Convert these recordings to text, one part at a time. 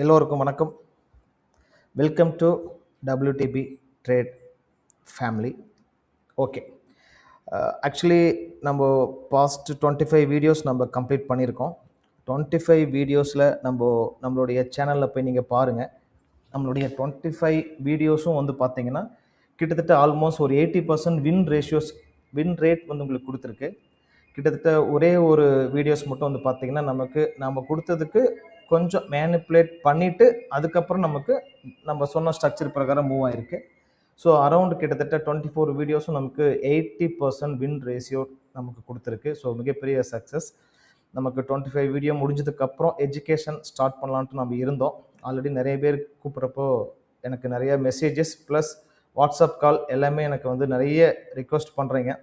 எல்லோருக்கும் வணக்கம். Welcome to WTB trade family. Okay, actually நம்ம பாஸ்ட் 25 வீடியோஸ் நம்ம கம்ப்ளீட் பண்ணியிருக்கோம். 25 வீடியோஸில் நம்மளுடைய சேனலில் போய் நீங்கள் பாருங்கள். நம்மளுடைய 25 வீடியோஸும் வந்து பார்த்தீங்கன்னா கிட்டத்தட்ட ஆல்மோஸ்ட் ஒரு 80% வின் ரேட் வந்து உங்களுக்கு கொடுத்துருக்கு. கிட்டத்தட்ட ஒரே ஒரு வீடியோஸ் மட்டும் வந்து பார்த்தீங்கன்னா நம்ம கொடுத்ததுக்கு கொஞ்சம் மேனிப்புலேட் பண்ணிவிட்டு அதுக்கப்புறம் நம்ம சொன்ன ஸ்ட்ரக்சர் பிரகாரம் மூவ் ஆகிருக்கு. ஸோ அரௌண்ட் கிட்டத்தட்ட 24 வீடியோஸும் நமக்கு 80% வின் ரேஷியோ நமக்கு கொடுத்துருக்கு. ஸோ மிகப்பெரிய சக்ஸஸ். நமக்கு 25 வீடியோ முடிஞ்சதுக்கப்புறம் எஜுகேஷன் ஸ்டார்ட் பண்ணலான்ட்டு நம்ம இருந்தோம். ஆல்ரெடி நிறைய பேர் கூப்பிட்றப்போ எனக்கு நிறைய மெசேஜஸ் ப்ளஸ் வாட்ஸ்அப் கால் எல்லாமே எனக்கு வந்து நிறைய ரிக்வெஸ்ட் பண்ணுறீங்க.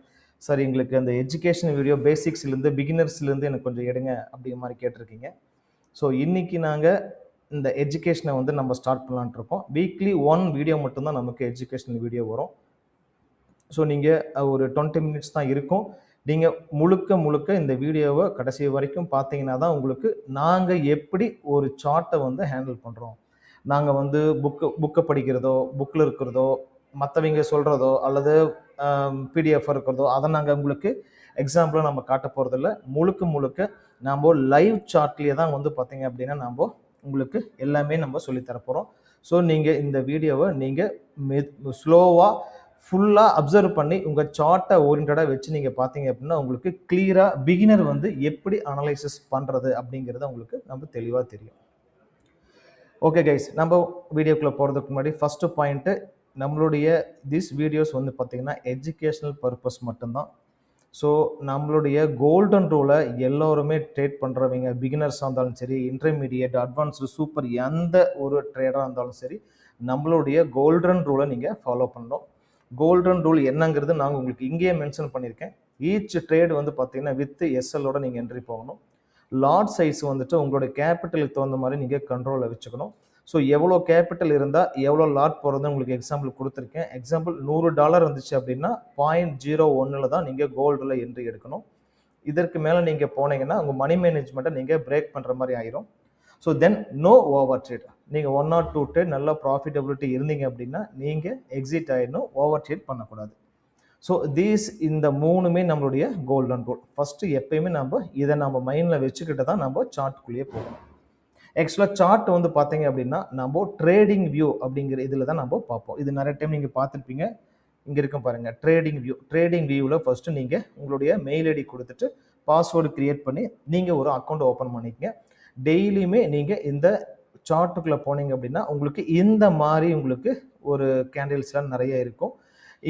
சார் எங்களுக்கு அந்த எஜுகேஷன் வீடியோ பேசிக்ஸ்லேருந்து பிகினர்ஸ்லேருந்து எனக்கு கொஞ்சம் எடுங்க அப்படிங்கிற மாதிரி கேட்டிருக்கீங்க. ஸோ இன்றைக்கி நாங்கள் இந்த எஜுகேஷனை வந்து நம்ம ஸ்டார்ட் பண்ணலான்ட்டு இருக்கோம். வீக்லி 1 வீடியோ மட்டும்தான் நமக்கு எஜுகேஷனல் வீடியோ வரும். ஸோ நீங்கள் ஒரு 20 மினிட்ஸ் தான் இருக்கும். நீங்கள் முழுக்க இந்த வீடியோவை கடைசி வரைக்கும் பார்த்தீங்கன்னா தான் உங்களுக்கு நாங்கள் எப்படி ஒரு சார்ட்டை வந்து ஹேண்டில் பண்ணுறோம். நாங்கள் வந்து புக்கை படிக்கிறதோ புக்கில் இருக்கிறதோ மற்றவங்க சொல்கிறதோ அல்லது PDF இருக்கிறதோ அதை நாங்கள் உங்களுக்கு எக்ஸாம்பிளாக நம்ம காட்ட போகிறதில்ல. முழுக்க நம்ம லைவ் சார்ட்லேயே தான் வந்து பார்த்தீங்க அப்படின்னா நம்ம உங்களுக்கு எல்லாமே நம்ம சொல்லித்தரப்போகிறோம். ஸோ நீங்கள் இந்த வீடியோவை நீங்கள் ஸ்லோவாக ஃபுல்லாக அப்சர்வ் பண்ணி உங்கள் சார்ட்டை ஓரியன்டாக வச்சு நீங்கள் பார்த்தீங்க அப்படின்னா உங்களுக்கு கிளியராக பிகினர் வந்து எப்படி அனலைசிஸ் பண்ணுறது அப்படிங்கிறது உங்களுக்கு நம்ம தெளிவாக தெரியும். ஓகே கைஸ், நம்ம வீடியோக்குள்ளே போகிறதுக்கு முன்னாடி ஃபஸ்ட்டு பாயிண்ட்டு, நம்மளுடைய வீடியோஸ் வந்து பார்த்திங்கன்னா எஜுகேஷ்னல் பர்பஸ் மட்டும்தான். ஸோ நம்மளுடைய கோல்டன் ரூலை எல்லோருமே ட்ரேட் பண்ணுறவங்க பிகினர்ஸாக இருந்தாலும் சரி, இன்டர்மீடியேட், அட்வான்ஸ்டு, சூப்பர் எந்த ஒரு ட்ரேடராக இருந்தாலும் சரி நம்மளுடைய கோல்டன் ரூலை நீங்கள் ஃபாலோ பண்ணணும். கோல்டன் ரூல் என்னங்கிறது நாங்கள் உங்களுக்கு இங்கேயே மென்ஷன் பண்ணியிருக்கேன். ஈச் ட்ரேடு வந்து பார்த்தீங்கன்னா வித் SLோட நீங்கள் என்ட்ரி போகணும். லாட் சைஸ் வந்துட்டு உங்களுடைய கேபிட்டலுக்கு தகுந்த மாதிரி நீங்கள் கண்ட்ரோலில் வச்சுக்கணும். ஸோ எவ்வளோ கேபிட்டல் இருந்தால் எவ்வளோ லாட் போகிறது உங்களுக்கு எக்ஸாம்பிள் கொடுத்துருக்கேன். எக்ஸாம்பிள் $100 இருந்துச்சு அப்படின்னா 0.01 தான் நீங்கள் கோல்டில் என்ட்ரி எடுக்கணும். இதற்கு மேலே நீங்கள் போனீங்கன்னா உங்கள் மணி மேனேஜ்மெண்ட்டை நீங்கள் பிரேக் பண்ணுற மாதிரி ஆயிரும். So then no over trade. நீங்கள் 1 or 2 ட்ரேட் நல்ல ப்ராஃபிட்டபிலிட்டி இருந்தீங்க அப்படின்னா நீங்கள் எக்ஸிட் ஆகிடணும், ஓவர் ட்ரேட் பண்ணக்கூடாது. ஸோ இந்த 3மே நம்மளுடைய கோல்டன் ரூல். ஃபஸ்ட்டு எப்பயுமே இதை நம்ம மைண்டில் வச்சுக்கிட்டு தான் நம்ம சார்ட்டுக்குள்ளேயே போகணும். ஆக்சுவலாக சார்ட் வந்து பார்த்தீங்க அப்படின்னா நம்ம ட்ரேடிங் வியூ அப்படிங்கிற இதில் தான் நம்ம பார்ப்போம். இது நிறைய டைம் நீங்கள் பார்த்துருப்பீங்க. இங்கே இருக்கும் பாருங்கள், ட்ரேடிங் வியூவில் ஃபஸ்ட்டு நீங்கள் உங்களுடைய மெயில் ஐடி கொடுத்துட்டு பாஸ்வேர்டு க்ரியேட் பண்ணி நீங்கள் ஒரு அக்கௌண்ட் ஓப்பன் பண்ணிக்கங்க. டெய்லியுமே நீங்கள் இந்த சார்ட்டுக்குள்ளே போனீங்க அப்படின்னா உங்களுக்கு இந்த மாதிரி உங்களுக்கு ஒரு கேண்டில்ஸ்லாம் நிறைய இருக்கும்.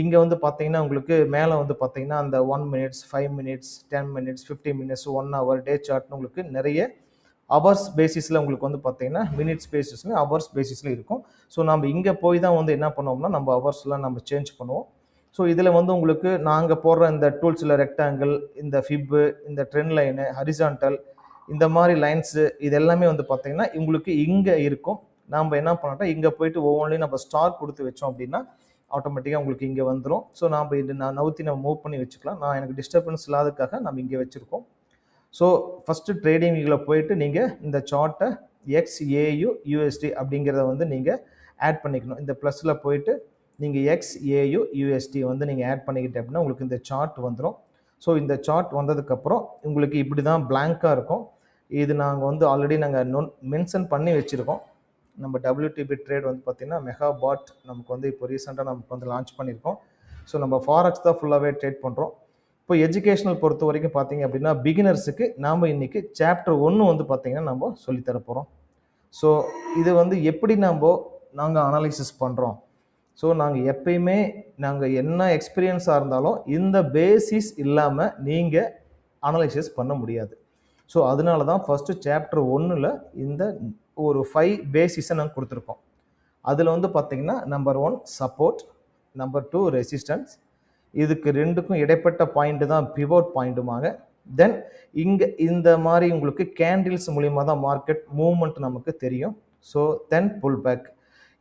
இங்கே வந்து பார்த்தீங்கன்னா உங்களுக்கு மேலே வந்து பார்த்தீங்கன்னா அந்த 1 minutes, 5 minutes, 10 minutes, 15 minutes, 1 hour டே சார்ட்னு உங்களுக்கு நிறைய ஹவர்ஸ் பேசிஸில் உங்களுக்கு வந்து பார்த்தீங்கன்னா மினிட்ஸ் பேசிஸில் ஹவர்ஸ் பேசிஸில் இருக்கும். ஸோ நம்ம இங்கே போய் தான் வந்து என்ன பண்ணுவோம்னா நம்ம ஹவர்ஸ்லாம் நம்ம சேஞ்ச் பண்ணுவோம். ஸோ இதில் வந்து உங்களுக்கு நாங்கள் போடுற இந்த டூல்ஸில் ரெக்டாங்கிள், இந்த ஃபிப்பு, இந்த ட்ரெண்ட் லைனு, ஹரிசான்டல், இந்த மாதிரி லைன்ஸு இது எல்லாமே வந்து பார்த்தீங்கன்னா உங்களுக்கு இங்கே இருக்கும். நம்ம என்ன பண்ணோம்னா இங்கே போயிட்டு ஒவ்வொன்றையும் நம்ம ஸ்டார் கொடுத்து வச்சோம் அப்படின்னா ஆட்டோமேட்டிக்காக உங்களுக்கு இங்கே வந்துடும். ஸோ நான் நவுத்தி நம்ம மூவ் பண்ணி வச்சுக்கலாம். நான் எனக்கு டிஸ்டர்பன்ஸ் இல்லாததுக்காக நம்ம இங்கே வச்சுருக்கோம். ஸோ ஃபஸ்ட்டு ட்ரேடிங்கில் போயிட்டு நீங்கள் இந்த சார்ட்டை XAU USD அப்படிங்கிறத வந்து நீங்கள் ஆட் பண்ணிக்கணும். இந்த ப்ளஸில் போயிட்டு நீங்கள் XAU USD வந்து நீங்கள் ஆட் பண்ணிக்கிட்டு அப்படின்னா உங்களுக்கு இந்த சார்ட் வந்துடும். ஸோ இந்த சார்ட் வந்ததுக்கப்புறம் உங்களுக்கு இப்படி தான் பிளாங்காக இருக்கும். இது நாங்கள் வந்து ஆல்ரெடி நாங்கள் மென்ஷன் பண்ணி வச்சுருக்கோம். நம்ம WTB ட்ரேட் வந்து பார்த்திங்கன்னா மெகாபாட் நமக்கு வந்து இப்போ ரீசெண்டாக நமக்கு வந்து லான்ச் பண்ணியிருக்கோம். ஸோ நம்ம ஃபாரெக்ஸ் தான் ஃபுல்லாகவே ட்ரேட் பண்ணுறோம். இப்போ எஜுகேஷனல் பொறுத்த வரைக்கும் பார்த்தீங்க அப்படின்னா பிகினர்ஸுக்கு நாம் இன்றைக்கி சாப்டர் 1 வந்து பார்த்திங்கன்னா நம்ம சொல்லித்தர போகிறோம். ஸோ இது வந்து எப்படி நாங்கள் அனலைசிஸ் பண்ணுறோம். ஸோ நாங்கள் எப்பயுமே நாங்கள் என்ன எக்ஸ்பீரியன்ஸாக இருந்தாலும் இந்த பேசிஸ் இல்லாமல் நீங்கள் அனலைசிஸ் பண்ண முடியாது. ஸோ அதனால தான் ஃபஸ்ட்டு சாப்டர் 1ல் இந்த ஒரு 5 பேசிஸை நாங்கள் கொடுத்துருக்கோம். அதில் வந்து பார்த்திங்கன்னா நம்பர் 1 சப்போர்ட், நம்பர் 2 ரெசிஸ்டன்ஸ், இதுக்கு ரெண்டுக்கும் இடைப்பட்ட பாயிண்ட் தான் பிவோட் பாயிண்ட்டுமாங்க. தென் இங்கே இந்த மாதிரி உங்களுக்கு கேண்டில்ஸ் மூலிமா தான் மார்க்கெட் மூவ்மெண்ட் நமக்கு தெரியும். So then pull back.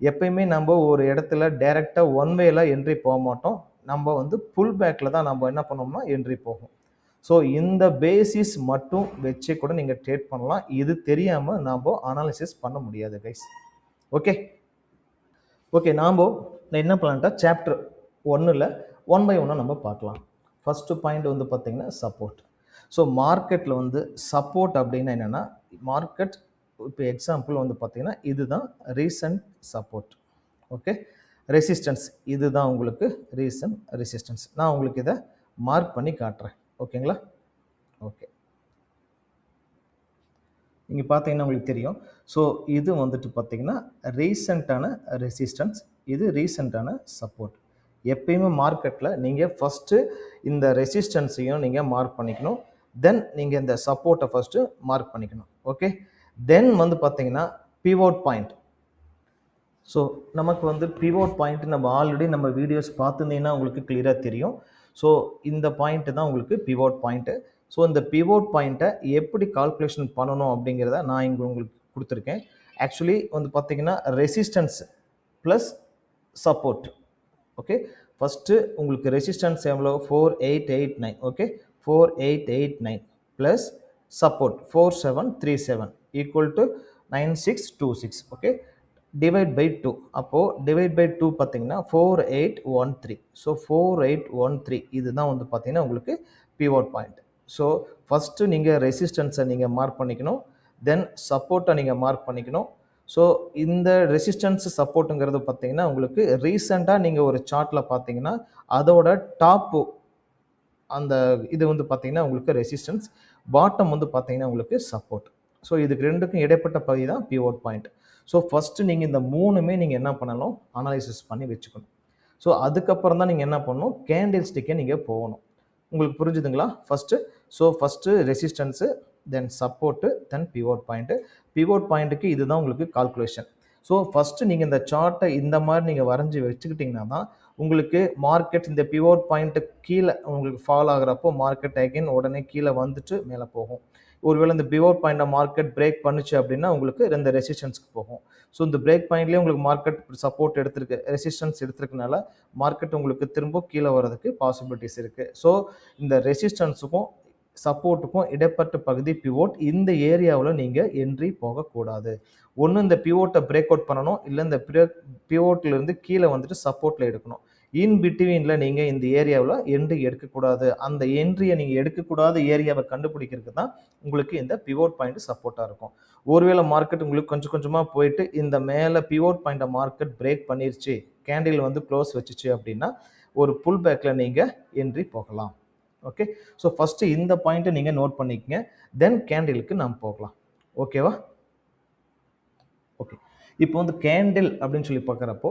எப்பயுமே நம்ம ஒரு இடத்துல டைரெக்டாக ஒன் வேல என்ட்ரி போக மாட்டோம். நம்ம வந்து புல் பேக்கில் தான் நம்ம என்ன பண்ணோம்னா என்ட்ரி போகும். ஸோ இந்த பேசிஸ் மட்டும் வச்சு கூட நீங்கள் ட்ரேட் பண்ணலாம். இது தெரியாமல் நாம் அனாலிசிஸ் பண்ண முடியாது கைஸ். ஓகே ஓகே நாம் என்ன பண்ணலான்ட்டா சாப்டர் 1ல் 1 by 1 நம்ம பார்க்கலாம். ஃபஸ்ட்டு பாயிண்ட் வந்து பார்த்தீங்கன்னா சப்போர்ட். ஸோ மார்க்கெட்டில் வந்து சப்போர்ட் அப்படின்னா என்னென்னா, மார்க்கெட் இப்போ எக்ஸாம்பிள் வந்து பார்த்தீங்கன்னா இதுதான் ரீசன்ட் சப்போர்ட். ஓகே, ரெசிஸ்டன்ஸ் இதுதான் உங்களுக்கு ரெசிஸ்டன்ஸ். நான் உங்களுக்கு இதை மார்க் பண்ணி காட்டுறேன். ஓகேங்களா? ஓகே, நீங்கள் பார்த்தீங்கன்னா உங்களுக்கு தெரியும். ஸோ இது வந்துட்டு பார்த்தீங்கன்னா ரீசெண்டான ரெசிஸ்டன்ஸ், இது ரீசெண்டான சப்போர்ட். எப்பயுமே மார்க்கெட்டில் நீங்கள் ஃபஸ்ட்டு இந்த ரெசிஸ்டன்ஸையும் நீங்கள் மார்க் பண்ணிக்கணும். தென் நீங்கள் இந்த சப்போர்ட்டை ஃபஸ்ட்டு மார்க் பண்ணிக்கணும். ஓகே, தென் வந்து பார்த்தீங்கன்னா பிவோட் பாயிண்ட். ஸோ நமக்கு வந்து பிவோட் பாயிண்ட் நம்ம ஆல்ரெடி நம்ம வீடியோஸ் பார்த்துருந்தீங்கன்னா உங்களுக்கு கிளியராக தெரியும். ஸோ இந்த பாயிண்ட்டு தான் உங்களுக்கு பிவோட் பாயிண்ட்டு. ஸோ இந்த பிவோட் பாயிண்ட்டை எப்படி கால்குலேஷன் பண்ணணும் அப்படிங்கிறத நான் இங்கே உங்களுக்கு கொடுத்துருக்கேன். ஆக்சுவலி வந்து பார்த்தீங்கன்னா resistance plus support. Okay, first உங்களுக்கு ரெசிஸ்டன்ஸ் எவ்வளோ 4889. Okay, 4889 plus support 4737 equal to 9626. Okay, divide by 2. அப்போது டிவைட் பை 2 பார்த்தீங்கன்னா 4813. ஸோ 4813 இதுதான் வந்து பார்த்தீங்கன்னா உங்களுக்கு பிவோட் பாயிண்ட். ஸோ ஃபஸ்ட்டு நீங்கள் ரெசிஸ்டன்ஸை நீங்கள் மார்க் பண்ணிக்கணும், தென் சப்போர்ட்டை நீங்கள் மார்க் பண்ணிக்கணும். ஸோ இந்த ரெசிஸ்டன்ஸ் சப்போர்ட்டுங்கிறது பார்த்தீங்கன்னா உங்களுக்கு ரீசெண்டாக நீங்கள் ஒரு சார்ட்டில் பார்த்தீங்கன்னா அதோட டாப்பு அந்த இது வந்து பார்த்தீங்கன்னா உங்களுக்கு ரெசிஸ்டன்ஸ், பாட்டம் வந்து பார்த்தீங்கன்னா உங்களுக்கு சப்போர்ட். ஸோ இதுக்கு ரெண்டுக்கும் இடைப்பட்ட பகுதி தான் பிவோட் பாயிண்ட். ஸோ ஃபஸ்ட்டு நீங்கள் இந்த மூணுமே நீங்கள் என்ன பண்ணணும், அனாலிசிஸ் பண்ணி வச்சுக்கணும். ஸோ அதுக்கப்புறம் தான் நீங்கள் என்ன பண்ணணும், கேண்டில் ஸ்டிக்கை நீங்கள் போகணும். உங்களுக்கு புரிஞ்சுதுங்களா? ஃபஸ்ட்டு ரெசிஸ்டன்ஸு, தென் சப்போர்ட்டு, தென் பிவோட் பாயிண்ட்டு. பிவோட் பாயிண்ட்டுக்கு இதுதான் உங்களுக்கு கால்குலேஷன். ஸோ ஃபஸ்ட்டு நீங்கள் இந்த சார்ட்டை இந்த மாதிரி நீங்கள் வரைஞ்சி வச்சுக்கிட்டிங்கன்னா தான் உங்களுக்கு மார்க்கெட் இந்த பிவோட் பாயிண்ட்டு கீழே உங்களுக்கு ஃபால் ஆகிறப்போ மார்க்கெட் அகைன் உடனே கீழே வந்துட்டு மேலே போகும். ஒருவேளை இந்த பிவோட் பாயிண்ட்டை மார்க்கெட் பிரேக் பண்ணுச்சு அப்படின்னா உங்களுக்கு இந்த ரெசிஸ்டன்ஸ்க்கு போகும். ஸோ இந்த பிரேக் பாயிண்ட்லேயே உங்களுக்கு மார்க்கெட் சப்போர்ட் எடுத்திருக்கு, ரெசிஸ்டன்ஸ் எடுத்திருக்கனால மார்க்கெட் உங்களுக்கு திரும்ப கீழே வர்றதுக்கு பாசிபிலிட்டிஸ் இருக்குது. ஸோ இந்த ரெசிஸ்டன்ஸுக்கும் சப்போர்ட்டுக்கும் இடைப்பட்ட பகுதி பிவோட். இந்த ஏரியாவில் நீங்கள் என்ட்ரி போகக்கூடாது. ஒன்று இந்த பிவோட்டை பிரேக் அவுட் பண்ணணும், இல்லை இந்த பிவோட்லேருந்து கீழே வந்துட்டு சப்போர்ட்டில் எடுக்கணும். இன் பிட்வீனில் நீங்கள் இந்த ஏரியாவில் என்ட்ரி எடுக்கக்கூடாது. அந்த என்ட்ரியை நீங்கள் எடுக்கக்கூடாத ஏரியாவை கண்டுபிடிக்கிறதுக்கு தான் உங்களுக்கு இந்த பிவோட் பாயிண்ட் சப்போர்ட்டாக இருக்கும். ஒருவேளை மார்க்கெட் உங்களுக்கு கொஞ்சம் கொஞ்சமாக போயிட்டு இந்த மேலே பிவோட் பாயிண்ட்டை மார்க்கெட் பிரேக் பண்ணிருச்சு, கேண்டில் வந்து க்ளோஸ் வச்சுச்சு அப்படின்னா ஒரு புல் பேக்கில் நீங்கள் என்ட்ரி போகலாம். ஓகே, ஸோ ஃபஸ்ட்டு இந்த பாயிண்ட்டை நீங்கள் நோட் பண்ணிக்கங்க, தென் கேண்டிலுக்கு நாம் போகலாம். ஓகேவா? ஓகே, இப்போ வந்து கேண்டில் அப்படின்னு சொல்லி பார்க்குறப்போ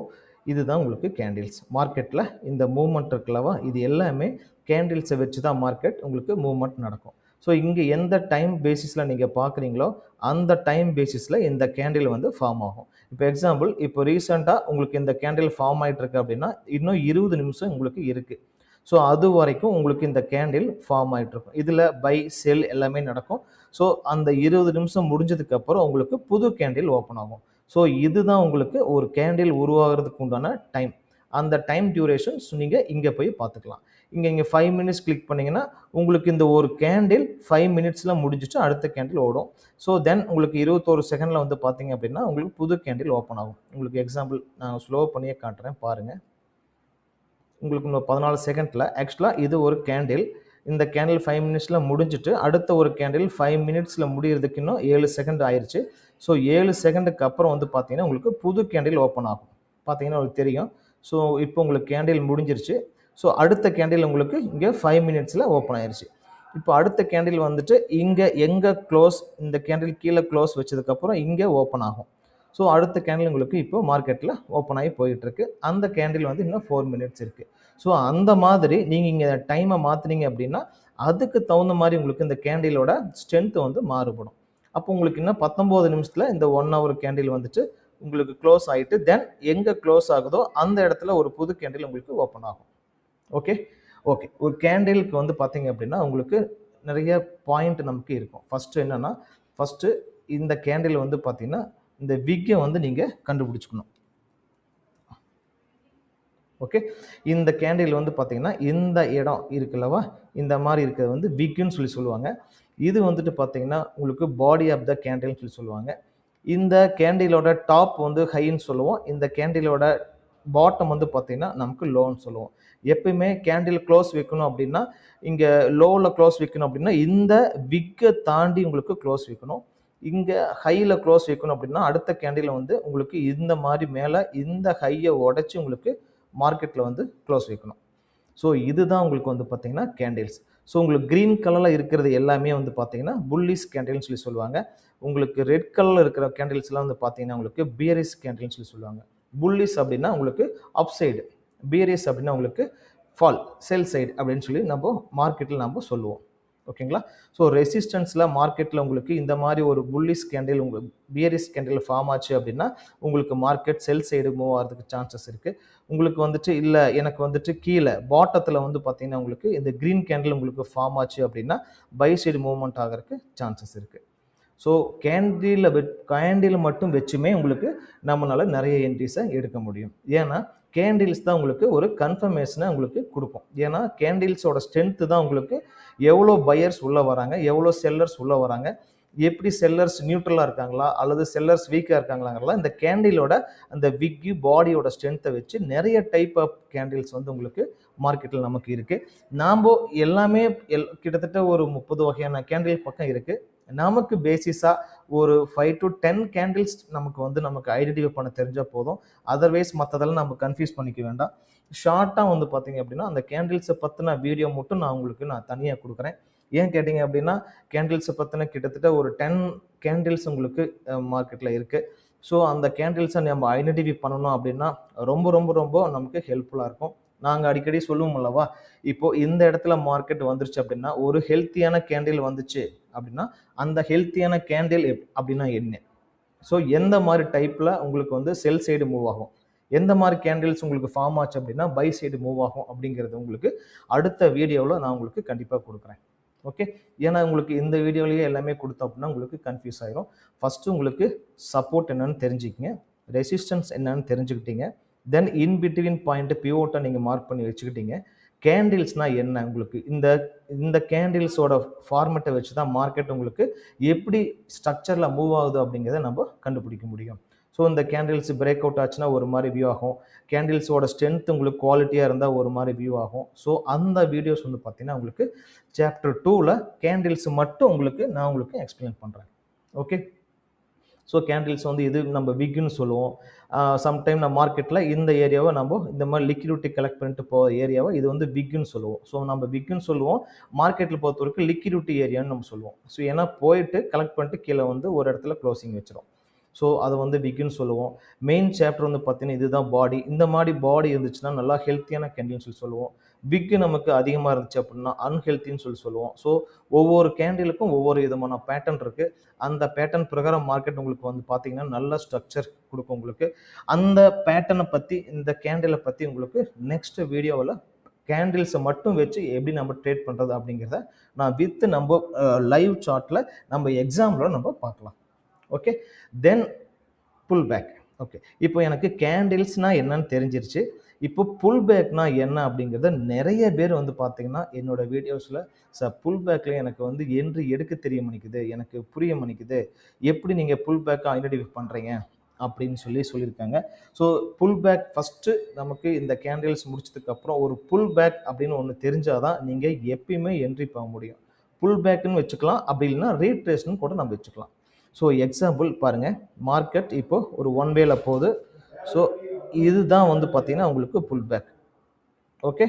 இதுதான் உங்களுக்கு கேண்டில்ஸ். மார்க்கெட்டில் இந்த மூவ்மெண்ட் இருக்குல்லவா, இது எல்லாமே கேண்டில்ஸை வச்சு தான் மார்க்கெட் உங்களுக்கு மூவ்மெண்ட் நடக்கும். ஸோ இங்கே எந்த டைம் பேசிஸில் நீங்கள் பார்க்குறீங்களோ அந்த டைம் பேசிஸில் இந்த கேண்டில் வந்து ஃபார்ம் ஆகும். இப்போ எக்ஸாம்பிள், இப்போ ரீசெண்டாக உங்களுக்கு இந்த கேண்டில் ஃபார்ம் ஆகிட்டு இருக்கு அப்படின்னா இன்னும் 20 நிமிஷம் உங்களுக்கு இருக்குது. ஸோ அது வரைக்கும் உங்களுக்கு இந்த கேண்டில் ஃபார்ம் ஆகிட்ருக்கும். இதில் பை செல் எல்லாமே நடக்கும். ஸோ அந்த 20 நிமிஷம் முடிஞ்சதுக்கப்புறம் உங்களுக்கு புது கேண்டில் ஓப்பன் ஆகும். ஸோ இதுதான் உங்களுக்கு ஒரு கேண்டில் உருவாகிறதுக்கு உண்டான டைம். அந்த டைம் டியூரேஷன்ஸ் நீங்கள் இங்கே போய் பார்த்துக்கலாம். இங்கே 5 மினிட்ஸ் கிளிக் பண்ணிங்கன்னா உங்களுக்கு இந்த ஒரு கேண்டில் 5 மினிட்ஸில் முடிஞ்சிட்டு அடுத்த கேண்டில் ஓடும். ஸோ தென் உங்களுக்கு 21 செகண்டில் வந்து பார்த்தீங்க அப்படின்னா உங்களுக்கு புது கேண்டில் ஓப்பன் ஆகும். உங்களுக்கு எக்ஸாம்பிள் நான் ஸ்லோ பண்ணியே காட்டுறேன் பாருங்கள். உங்களுக்கு இன்னும் 14 செகண்டில் ஆக்சுவலாக இது ஒரு கேண்டில். இந்த கேண்டில் 5 மினிட்ஸில் முடிஞ்சிட்டு அடுத்த ஒரு கேண்டில் 5 மினிட்ஸில் முடிகிறதுக்கு இன்னும் 7 செகண்ட் ஆயிடுச்சு. ஸோ 7 செகண்டுக்கு அப்புறம் வந்து பார்த்தீங்கன்னா உங்களுக்கு புது கேண்டில் ஓப்பன் ஆகும். பார்த்தீங்கன்னா உங்களுக்கு தெரியும். ஸோ இப்போ உங்களுக்கு கேண்டில் முடிஞ்சிருச்சு. ஸோ அடுத்த கேண்டில் உங்களுக்கு இங்கே 5 மினிட்ஸில் ஓப்பன் ஆயிடுச்சு. இப்போ அடுத்த கேண்டில் வந்துட்டு இங்கே எங்கே க்ளோஸ், இந்த கேண்டில் கீழே க்ளோஸ் வச்சதுக்கப்புறம் இங்கே ஓப்பன் ஆகும். ஸோ அடுத்த கேண்டில் உங்களுக்கு இப்போ மார்க்கெட்டில் ஓப்பன் ஆகி போயிட்டுருக்கு. அந்த கேண்டில் வந்து இன்னும் 4 மினிட்ஸ் இருக்குது. ஸோ அந்த மாதிரி நீங்கள் இங்கே டைமை மாற்றினீங்க அப்படின்னா அதுக்கு தகுந்த மாதிரி உங்களுக்கு இந்த கேண்டிலோட ஸ்ட்ரென்த் வந்து மாறுபடும். அப்போ உங்களுக்கு இன்னும் 19 நிமிஷத்தில் இந்த 1 ஹவர் கேண்டில் வந்துட்டு உங்களுக்கு க்ளோஸ் ஆகிட்டு தென் எங்கே க்ளோஸ் ஆகுதோ அந்த இடத்துல ஒரு புது கேண்டில் உங்களுக்கு ஓப்பன் ஆகும். ஓகே ஓகே, ஒரு கேண்டிலுக்கு வந்து பார்த்தீங்க அப்படின்னா உங்களுக்கு நிறைய பாயிண்ட் நமக்கு இருக்கும். ஃபஸ்ட்டு என்னென்னா, ஃபஸ்ட்டு இந்த கேண்டில் வந்து பார்த்தீங்கன்னா இந்த விக்கை வந்து நீங்கள் கண்டுபிடிச்சிக்கணும். ஓகே, இந்த கேண்டில் வந்து பார்த்தீங்கன்னா இந்த இடம் இருக்குல்லவா, இந்த மாதிரி இருக்கிறது வந்து விக்குன்னு சொல்லுவாங்க. இது வந்துட்டு பார்த்தீங்கன்னா உங்களுக்கு பாடி ஆஃப் த கேண்டில்னு சொல்லுவாங்க. இந்த கேண்டிலோட டாப் வந்து ஹைன்னு சொல்லுவோம். இந்த கேண்டிலோட பாட்டம் வந்து பார்த்தீங்கன்னா நமக்கு லோன்னு சொல்லுவோம். எப்பயுமே கேண்டில் க்ளோஸ் வைக்கணும் அப்படின்னா, இங்க லோல க்ளோஸ் வைக்கணும் அப்படின்னா இந்த விக்க தாண்டி உங்களுக்கு க்ளோஸ் வைக்கணும். இங்க ஹைல க்ளோஸ் வைக்கணும் அப்படின்னா அடுத்த கேண்டில் வந்து உங்களுக்கு இந்த மாதிரி மேல இந்த ஹையை உடைச்சு உங்களுக்கு மார்க்கெட்ல வந்து க்ளோஸ் வைக்கணும். ஸோ இதுதான் உங்களுக்கு வந்து பார்த்தீங்கன்னா கேண்டில்ஸ். ஸோ உங்களுக்கு கிரீன் கலரில் இருக்கிறது எல்லாமே வந்து பார்த்தீங்கன்னா புல்லிஷ் கேண்டில்னு சொல்லுவாங்க. உங்களுக்கு ரெட் கலரில் இருக்கிற கேண்டில்ஸ்லாம் வந்து பார்த்தீங்கன்னா உங்களுக்கு பியரிஷ் கேண்டில்னு சொல்லுவாங்க. புல்லிஷ் அப்படின்னா உங்களுக்கு அப் சைடு, பியரிஷ் அப்படின்னா உங்களுக்கு ஃபால் செல் சைடு அப்படின்னு சொல்லி நம்ம மார்க்கெட்டில் நம்ம சொல்லுவோம். ஓகேங்களா? ஸோ ரெசிஸ்டன்ஸில் மார்க்கெட்டில் உங்களுக்கு இந்த மாதிரி ஒரு புல்லிஷ் கேண்டில் உங்களுக்கு பியரிஷ் கேண்டில் ஃபார்ம் ஆச்சு அப்படின்னா உங்களுக்கு மார்க்கெட் செல் சைடு மூவ் ஆகிறதுக்கு சான்சஸ் இருக்குது. உங்களுக்கு வந்துட்டு இல்லை எனக்கு வந்துட்டு கீழே பாட்டத்தில் வந்து பார்த்தீங்கன்னா உங்களுக்கு இந்த க்ரீன் கேண்டில் உங்களுக்கு ஃபார்ம் ஆச்சு அப்படின்னா பை சைடு மூவ்மெண்ட் ஆகிறதுக்கு சான்சஸ் இருக்குது. ஸோ கேண்டில் மட்டும் வச்சுமே உங்களுக்கு நம்மளால நிறைய என்ட்ரிஸை எடுக்க முடியும். ஏன்னா கேண்டில்ஸ் தான் உங்களுக்கு ஒரு கன்ஃபர்மேஷனை உங்களுக்கு கொடுக்கும். ஏன்னா கேண்டில்ஸோட ஸ்ட்ரென்த்து தான் உங்களுக்கு எவ்வளோ பையர்ஸ் உள்ளே வராங்க, எவ்வளோ செல்லர்ஸ் உள்ளே வராங்க, எப்படி செல்லர்ஸ் நியூட்ரலாக இருக்காங்களா அல்லது செல்லர்ஸ் வீக்காக இருக்காங்களாங்கிறதா இந்த கேண்டிலோட அந்த விக்கு பாடியோட ஸ்ட்ரென்த்தை வச்சு நிறைய டைப் ஆஃப் கேண்டில்ஸ் வந்து உங்களுக்கு மார்க்கெட்டில் நமக்கு இருக்குது. நாம் எல்லாமே கிட்டத்தட்ட ஒரு 30 வகையான கேண்டில் பக்கம் இருக்குது. நமக்கு பேசிஸாக ஒரு 5 to 10 கேண்டில்ஸ் நமக்கு ஐடென்டிஃபை பண்ண தெரிஞ்சால் போதும். அதர்வைஸ் மற்றதெல்லாம் நம்ம கன்ஃபியூஸ் பண்ணிக்க வேண்டாம். ஷார்ட்டாக வந்து பார்த்தீங்க அப்படின்னா அந்த கேண்டில்ஸை பற்றின வீடியோ மட்டும் நான் தனியாக கொடுக்குறேன். ஏன் கேட்டிங்க அப்படின்னா கேண்டில்ஸை பற்றின கிட்டத்தட்ட ஒரு 10 கேண்டில்ஸ் உங்களுக்கு மார்க்கெட்டில் இருக்குது. ஸோ அந்த கேண்டில்ஸை நம்ம ஐடென்டிஃபை பண்ணணும் அப்படின்னா ரொம்ப ரொம்ப ரொம்ப நமக்கு ஹெல்ப்ஃபுல்லாக இருக்கும். நாங்கள் அடிக்கடி சொல்லுவோம் அல்லவா, இப்போது இந்த இடத்துல மார்க்கெட் வந்துருச்சு அப்படின்னா ஒரு ஹெல்த்தியான கேண்டில் வந்துச்சு அப்படின்னா அந்த ஹெல்த்தியான கேண்டில் அப்படின்னா என்ன, ஸோ எந்த மாதிரி டைப்பில் உங்களுக்கு வந்து செல் சைடு மூவ் ஆகும், எந்த மாதிரி கேண்டில்ஸ் உங்களுக்கு ஃபார்ம் ஆச்சு அப்படின்னா பை சைடு மூவ் ஆகும் அப்படிங்கிறது உங்களுக்கு அடுத்த வீடியோவில் நான் உங்களுக்கு கண்டிப்பாக கொடுக்குறேன். ஓகே, ஏன்னா உங்களுக்கு இந்த வீடியோலேயே எல்லாமே கொடுத்தோம் அப்படின்னா உங்களுக்கு கன்ஃபியூஸ் ஆயிரும். ஃபஸ்ட்டு உங்களுக்கு சப்போர்ட் என்னன்னு தெரிஞ்சுக்கிங்க, ரெசிஸ்டன்ஸ் என்னன்னு தெரிஞ்சுக்கிட்டீங்க, தென் இன் பிட்வீன் பாயிண்ட் பிவோட்டை நீங்கள் மார்க் பண்ணி வச்சுக்கிட்டீங்க. கேண்டில்ஸ்னால் என்ன, உங்களுக்கு இந்த கேண்டில்ஸோட ஃபார்மெட்டை வச்சு தான் மார்க்கெட் உங்களுக்கு எப்படி ஸ்ட்ரக்சரில் மூவ் ஆகுது அப்படிங்கிறத நம்ம கண்டுபிடிக்க முடியும். ஸோ இந்த கேண்டில்ஸ் பிரேக் அவுட் ஆச்சுன்னா ஒரு மாதிரி வியூ ஆகும், கேண்டில்ஸோட ஸ்ட்ரென்த் உங்களுக்கு குவாலிட்டியாக இருந்தால் ஒரு மாதிரி வியூ ஆகும். ஸோ அந்த வீடியோஸ் வந்து பார்த்தீங்கன்னா உங்களுக்கு சாப்டர் 2ல் கேண்டில்ஸ் மட்டும் நான் உங்களுக்கு எக்ஸ்பிளைன் பண்ணுறேன். ஓகே, ஸோ கேண்டில்ஸ் வந்து இது நம்ம விக்குன்னு சொல்லுவோம். சம்டைம் நம்ம மார்க்கெட்டில் இந்த ஏரியாவை நம்ம இந்த மாதிரி லிக்விடிட்டி கலெக்ட் பண்ணிட்டு போகிற ஏரியாவை இது வந்து விக்குன்னு சொல்லுவோம். ஸோ நம்ம விக்குன்னு சொல்லுவோம், மார்க்கெட்டில் பொறுத்த வரைக்கும் லிக்விடிட்டி ஏரியான்னு நம்ம சொல்லுவோம். ஸோ ஏன்னா போயிட்டு கலெக்ட் பண்ணிட்டு கீழே வந்து ஒரு இடத்துல க்ளோசிங் வச்சிடும். ஸோ அதை வந்து விக்குன்னு சொல்லுவோம். மெயின் சாப்டர் வந்து பார்த்தீங்கன்னா இதுதான் பாடி. இந்த மாதிரி பாடி இருந்துச்சுன்னா நல்லா ஹெல்த்தியான கேண்டில்னு சொல்லுவோம். விக்கு நமக்கு அதிகமாக இருந்துச்சு அப்படின்னா அன்ஹெல்த்தின்னு சொல்லுவோம். ஸோ ஒவ்வொரு கேண்டிலுக்கும் ஒவ்வொரு விதமான பேட்டர்ன் இருக்குது. அந்த பேட்டர்ன் பிரகாரம் மார்க்கெட் உங்களுக்கு வந்து பார்த்தீங்கன்னா நல்ல ஸ்ட்ரக்சர் கொடுக்கும். உங்களுக்கு அந்த பேட்டர்னை பற்றி இந்த கேண்டிலை பற்றி உங்களுக்கு நெக்ஸ்ட் வீடியோவில் கேண்டில்ஸை மட்டும் வச்சு எப்படி நம்ம ட்ரேட் பண்ணுறது அப்படிங்கிறத நான் நம்ம லைவ் சார்ட்டில் நம்ம எக்ஸாம்பிள் நம்ம பார்க்கலாம். ஓகே, தென் புல் பேக். ஓகே, இப்போ எனக்கு கேண்டில்ஸ்னால் என்னன்னு தெரிஞ்சிருச்சு. இப்போ புல் பேக்னா என்ன அப்படிங்கிறத நிறைய பேர் வந்து பார்த்தீங்கன்னா என்னோட வீடியோஸில் சார் புல் பேக்கில் எனக்கு வந்து என்ட்ரி எடுக்க தெரிய மாட்டேங்குது, எனக்கு புரிய மாட்டேங்குது, எப்படி நீங்கள் புல் பேக்கை ஐடென்டிஃபை பண்ணுறீங்க அப்படின்னு சொல்லியிருக்காங்க. ஸோ புல் பேக் ஃபஸ்ட்டு நமக்கு இந்த கேண்டில்ஸ் முடிச்சதுக்கப்புறம் ஒரு புல் பேக் அப்படின்னு ஒன்று தெரிஞ்சால் தான் நீங்கள் எப்பயுமே என்ட்ரி போக முடியும். புல் பேக்குன்னு வச்சுக்கலாம், அப்படி இல்லைன்னா ரீட்ரேஸ்ன்னு கூட நம்ம வச்சுக்கலாம். ஸோ எக்ஸாம்பிள் பாருங்கள், மார்க்கெட் இப்போ ஒரு ஒன் வேல போகுது. ஸோ இதுதான் வந்து பார்த்தீங்கன்னா உங்களுக்கு புல் பேக். ஓகே,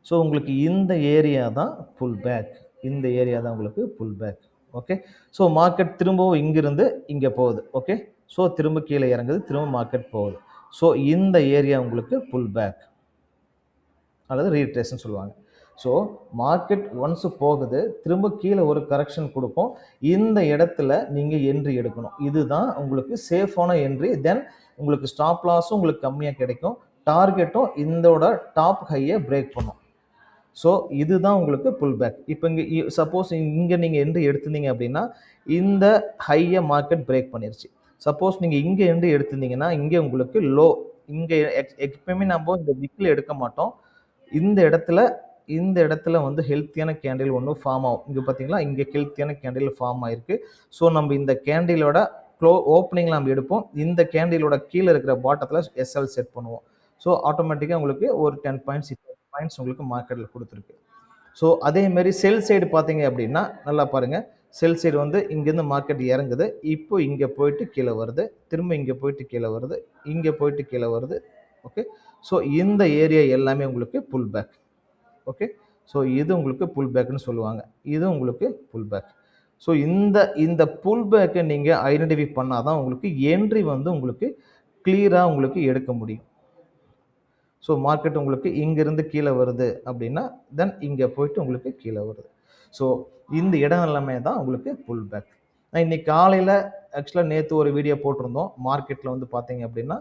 ஸோ உங்களுக்கு இந்த ஏரியா தான் புல் பேக், இந்த ஏரியா தான் உங்களுக்கு pull back. Okay, so market திரும்பவும் இங்கிருந்து இங்கே போகுது. ஓகே, ஸோ திரும்ப கீழே இறங்குது, திரும்ப மார்க்கெட் போகுது. ஸோ இந்த ஏரியா உங்களுக்கு புல் பேக் அல்லது ரீட்ரேஸ்ன்னு சொல்லுவாங்க. ஸோ மார்க்கெட் ஒன்ஸ் போகுது, திரும்ப கீழே ஒரு கரெக்ஷன் கொடுக்கும், இந்த இடத்துல நீங்கள் என்ட்ரி எடுக்கணும். இதுதான் உங்களுக்கு சேஃபான என்ட்ரி. தென் உங்களுக்கு ஸ்டாப் லாஸும் உங்களுக்கு கம்மியாக கிடைக்கும், டார்கெட்டும் இதோட டாப் ஹையை பிரேக் பண்ணும். ஸோ இதுதான் உங்களுக்கு புல் பேக். இப்போ இங்கே சப்போஸ் இங்கே நீங்கள் என்ட்ரி எடுத்திருந்தீங்க அப்படின்னா இந்த ஹையை மார்க்கெட் பிரேக் பண்ணிருச்சு. சப்போஸ் நீங்கள் இங்கே என்ட்ரி எடுத்திருந்தீங்கன்னா இங்கே உங்களுக்கு லோ இங்கே எப்பயுமே நம்ம இந்த விக்கில் எடுக்க மாட்டோம். இந்த இடத்துல இந்த இடத்துல வந்து ஹெல்த்தியான கேண்டில் ஒன்று ஃபார்ம் ஆகும். இங்கே பார்த்தீங்களா, இங்கே ஹெல்த்தியான கேண்டில் ஃபார்ம் ஆயிருக்கு. ஸோ நம்ம இந்த கேண்டிலோட ஓப்பனிங்கில் நம்ம எடுப்போம். இந்த கேண்டிலோட கீழே இருக்கிற பாட்டத்தில் எஸ்எல் செட் பண்ணுவோம். ஸோ ஆட்டோமேட்டிக்காக உங்களுக்கு ஒரு 10 பாயிண்ட்ஸ் பாயிண்ட்ஸ் உங்களுக்கு மார்க்கெட்டில் கொடுத்துருக்கு. ஸோ அதேமாரி செல் சைடு பார்த்தீங்க அப்படின்னா நல்லா பாருங்கள். செல் சைடு வந்து இங்கேருந்து மார்க்கெட் இறங்குது. இப்போ இங்கே போயிட்டு கீழே வருது, திரும்ப இங்கே போயிட்டு கீழே வருது, இங்கே போயிட்டு கீழே வருது. ஓகே, ஸோ இந்த ஏரியா எல்லாமே உங்களுக்கு புல் பேக். ஓகே, ஸோ இது உங்களுக்கு புல் பேக்னு சொல்லுவாங்க. இது உங்களுக்கு புல் பேக். ஸோ இந்த புல் பேக்கை நீங்கள் ஐடென்டிஃபை பண்ணால் தான் உங்களுக்கு என்ட்ரி வந்து உங்களுக்கு கிளியராக உங்களுக்கு எடுக்க முடியும். ஸோ மார்க்கெட் உங்களுக்கு இங்கேருந்து கீழே வருது அப்படின்னா தென் இங்கே போயிட்டு உங்களுக்கு கீழே வருது. ஸோ இந்த இடம் எல்லாமே தான் உங்களுக்கு புல் பேக். நான் இன்னைக்கு காலையில் ஆக்சுவலாக நேற்று ஒரு வீடியோ போட்டிருந்தோம். மார்க்கெட்டில் வந்து பார்த்தீங்க அப்படின்னா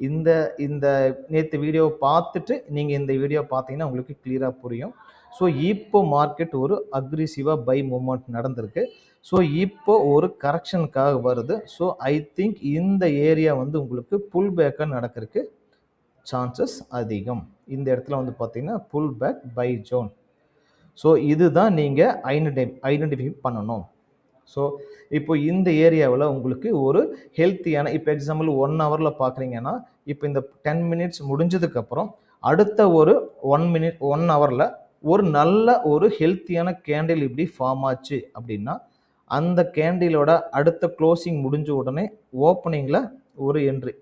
இந்த இந்த நேற்று வீடியோ பார்த்துட்டு நீங்கள் இந்த வீடியோ பார்த்தீங்கன்னா உங்களுக்கு கிளியராக புரியும். ஸோ இப்போ மார்க்கெட் ஒரு அக்ரிசிவாக பை மூவ்மெண்ட் நடந்திருக்கு. ஸோ இப்போ ஒரு கரெக்ஷனுக்காக வருது. ஸோ ஐ திங்க் இந்த ஏரியா வந்து உங்களுக்கு புல் பேக்காக நடக்கிறதுக்கு சான்சஸ் அதிகம். இந்த இடத்துல வந்து பார்த்தீங்கன்னா pull back by zone. So இதுதான் நீங்கள் ஐடென்டிஃபை பண்ணணும். ஸோ இப்போ இந்த ஏரியாவில் உங்களுக்கு ஒரு ஹெல்த்தியான, இப்போ எக்ஸாம்பிள் 1 ஹவரில் பார்க்குறீங்கன்னா இப்போ இந்த 10 மினிட்ஸ் முடிஞ்சதுக்கப்புறம் அடுத்த ஒரு 1 ஹவரில் ஒரு நல்ல ஒரு ஹெல்த்தியான கேண்டில் இப்படி ஃபார்ம் ஆச்சு அப்படின்னா அந்த கேண்டிலோட அடுத்த க்ளோசிங் முடிஞ்ச உடனே ஓப்பனிங்கில் ஒரு என்ட்ரி.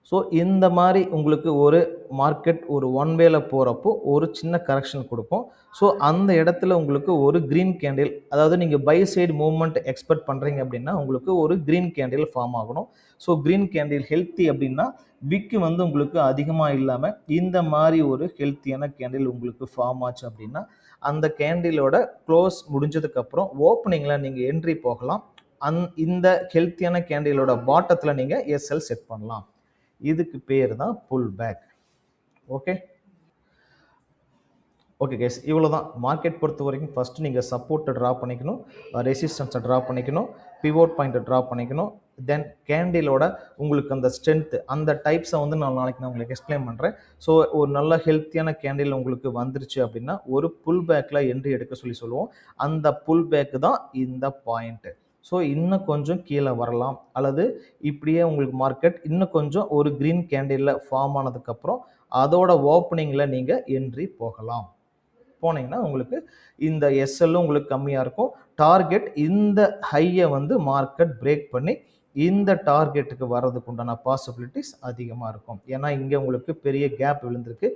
ஸோ இந்த மாதிரி உங்களுக்கு ஒரு மார்க்கெட் ஒரு ஒன் வேல போகிறப்போ ஒரு சின்ன கரெக்ஷன் கொடுக்கும். ஸோ அந்த இடத்துல உங்களுக்கு ஒரு க்ரீன் கேண்டில், அதாவது நீங்கள் பை சைடு மூவ்மெண்ட் எக்ஸ்பெக்ட் பண்ணுறீங்க அப்படின்னா உங்களுக்கு ஒரு க்ரீன் கேண்டில் ஃபார்ம் ஆகணும். ஸோ க்ரீன் கேண்டில் ஹெல்த்தி அப்படின்னா விக்கு வந்து உங்களுக்கு அதிகமாக இல்லாமல் இந்த மாதிரி ஒரு ஹெல்த்தியான கேண்டில் உங்களுக்கு ஃபார்ம் ஆச்சு அப்படின்னா அந்த கேண்டிலோட க்ளோஸ் முடிஞ்சதுக்கப்புறம் ஓப்பனிங்கில் நீங்கள் என்ட்ரி போகலாம். இந்த ஹெல்த்தியான கேண்டிலோட பாட்டத்தில் நீங்கள் எஸ்எல் செட் பண்ணலாம். இதுக்கு பேர் தான் pull back. Okay okay guys, இவ்வளோ தான் மார்க்கெட் பொறுத்த வரைக்கும். ஃபஸ்ட்டு நீங்கள் சப்போர்ட்டை ட்ரா பண்ணிக்கணும், ரெசிஸ்டன்ஸை ட்ரா பண்ணிக்கணும், பிவோட் பாயிண்ட்டை ட்ரா பண்ணிக்கணும். தென் கேண்டிலோட உங்களுக்கு அந்த ஸ்ட்ரென்த்து அந்த டைப்ஸை வந்து நாளைக்கு நான் உங்களுக்கு எக்ஸ்பிளைன் பண்ணுறேன். ஸோ ஒரு நல்ல ஹெல்த்தியான கேண்டில் உங்களுக்கு வந்துருச்சு அப்படின்னா ஒரு புல் பேக்கில் என்ட்ரி எடுக்க சொல்லுவோம். அந்த புல் பேக்கு தான் இந்த பாயிண்ட்டு. ஸோ இன்னும் கொஞ்சம் கீழே வரலாம், அல்லது இப்படியே உங்களுக்கு மார்க்கெட் இன்னும் கொஞ்சம் ஒரு க்ரீன் கேண்டிலில் ஃபார்ம் ஆனதுக்கப்புறம் அதோட ஓப்பனிங்கில் நீங்கள் என்ட்ரி போகலாம். போனீங்கன்னா உங்களுக்கு இந்த எஸ்எல்லும் உங்களுக்கு கம்மியாக இருக்கும். டார்கெட் இந்த ஹையை வந்து மார்க்கெட் பிரேக் பண்ணி இந்த டார்கெட்டுக்கு வர்றதுக்கு உண்டான பாசிபிலிட்டிஸ் அதிகமாக இருக்கும். ஏன்னா இங்கே உங்களுக்கு பெரிய கேப் விழுந்திருக்கு.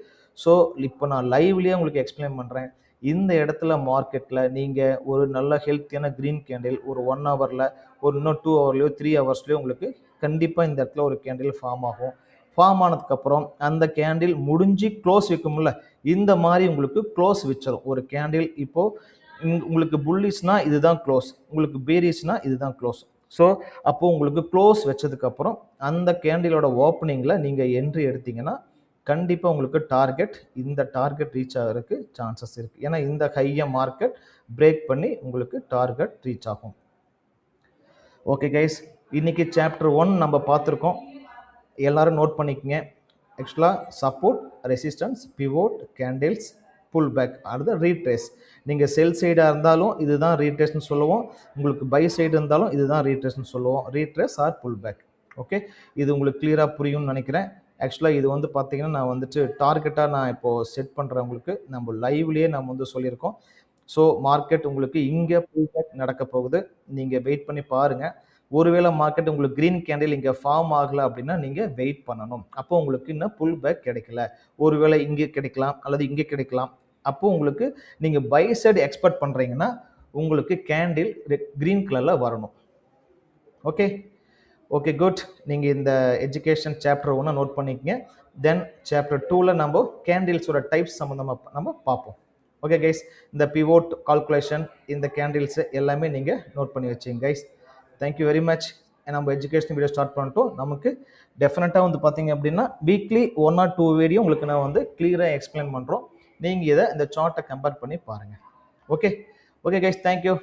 ஸோ இப்போ நான் லைவ்லேயே உங்களுக்கு எக்ஸ்பிளைன் பண்ணுறேன். இந்த இடத்துல மார்க்கெட்டில் நீங்கள் ஒரு நல்ல ஹெல்த்தியான க்ரீன் கேண்டில் ஒரு 1 ஹவரில் ஒரு இன்னும் 2 ஹவர்லையோ 3 ஹவர்ஸ்லையோ உங்களுக்கு கண்டிப்பாக இந்த இடத்துல ஒரு கேண்டில் ஃபார்ம் ஆகும். ஃபார்ம் ஆனதுக்கப்புறம் அந்த கேண்டில் முடிஞ்சு க்ளோஸ் வைக்கும்ல, இந்த மாதிரி உங்களுக்கு க்ளோஸ் வச்சிடும் ஒரு கேண்டில். இப்போது உங்களுக்கு புல்லிஷ்னா இதுதான் க்ளோஸ், உங்களுக்கு பேரிஷ்னா இதுதான் க்ளோஸ். ஸோ அப்போது உங்களுக்கு க்ளோஸ் வச்சதுக்கப்புறம் அந்த கேண்டிலோட ஓப்பனிங்கில் நீங்கள் என்ட்ரி எடுத்தீங்கன்னா கண்டிப்பாக உங்களுக்கு இந்த டார்கெட் ரீச் ஆகிறதுக்கு சான்சஸ் இருக்குது. ஏன்னா இந்த ஹையை மார்க்கெட் பிரேக் பண்ணி உங்களுக்கு டார்கெட் ரீச் ஆகும். ஓகே கைஸ், இன்றைக்கி சாப்டர் 1 நம்ம பார்த்துருக்கோம். எல்லாரும் நோட் பண்ணிக்கங்க. ஆக்சுவலாக support, resistance, pivot, candles, pull back அடுத்து ரீட்ரேஸ். நீங்கள் செல் சைடாக இருந்தாலும் இதுதான் ரீட்ரேஸ்னு சொல்லுவோம், உங்களுக்கு பை சைடு இருந்தாலும் இதுதான் ரீட்ரேஸ்னு சொல்லுவோம். Retrace or pull back. Okay, இது உங்களுக்கு கிளியராக புரியும்னு நினைக்கிறேன். ஆக்சுவலாக இது வந்து பார்த்தீங்கன்னா நான் வந்துட்டு டார்கெட்டாக நான் இப்போது செட் பண்ணுறவங்களுக்கு நம்ம லைவ்லேயே நம்ம வந்து சொல்லியிருக்கோம். ஸோ மார்க்கெட் உங்களுக்கு இங்கே புல் பேக் நடக்க போகுது, நீங்கள் வெயிட் பண்ணி பாருங்கள். ஒருவேளை மார்க்கெட் உங்களுக்கு க்ரீன் கேண்டில் இங்கே ஃபார்ம் ஆகலை அப்படின்னா நீங்கள் வெயிட் பண்ணணும். அப்போ உங்களுக்கு இன்னும் புல் பேக் கிடைக்கல. ஒருவேளை இங்கே கிடைக்கலாம் அல்லது இங்கே கிடைக்கலாம். அப்போ உங்களுக்கு நீங்கள் பை சைடு எக்ஸ்பெக்ட் பண்ணுறீங்கன்னா உங்களுக்கு கேண்டில் க்ரீன் கலரில் வரணும். Okay okay good. நீங்கள் இந்த எஜுகேஷன் சாப்டர் 1 நோட் பண்ணிக்கங்க. தென் சாப்டர் 2ல் நம்ம கேண்டில்ஸோட டைப்ஸ் சம்மந்தமாக நம்ம பார்ப்போம். ஓகே கைஸ், இந்த பிவோட் கால்குலேஷன் இந்த கேண்டில்ஸ் எல்லாமே நீங்கள் நோட் பண்ணி வச்சுங்க கைஸ். Thank you very much. நம்ம எஜுகேஷன் வீடியோ ஸ்டார்ட் பண்ணிட்டோம். நமக்கு டெஃபினட்டாக வந்து பார்த்தீங்க அப்படின்னா வீக்லி 1 or 2 வீடியோ உங்களுக்கு நான் வந்து கிளியராக எக்ஸ்பிளைன் பண்ணுறோம். நீங்கள் இதை இந்த சார்ட்டை கம்பேர் பண்ணி பாருங்கள். Okay okay guys, thank you.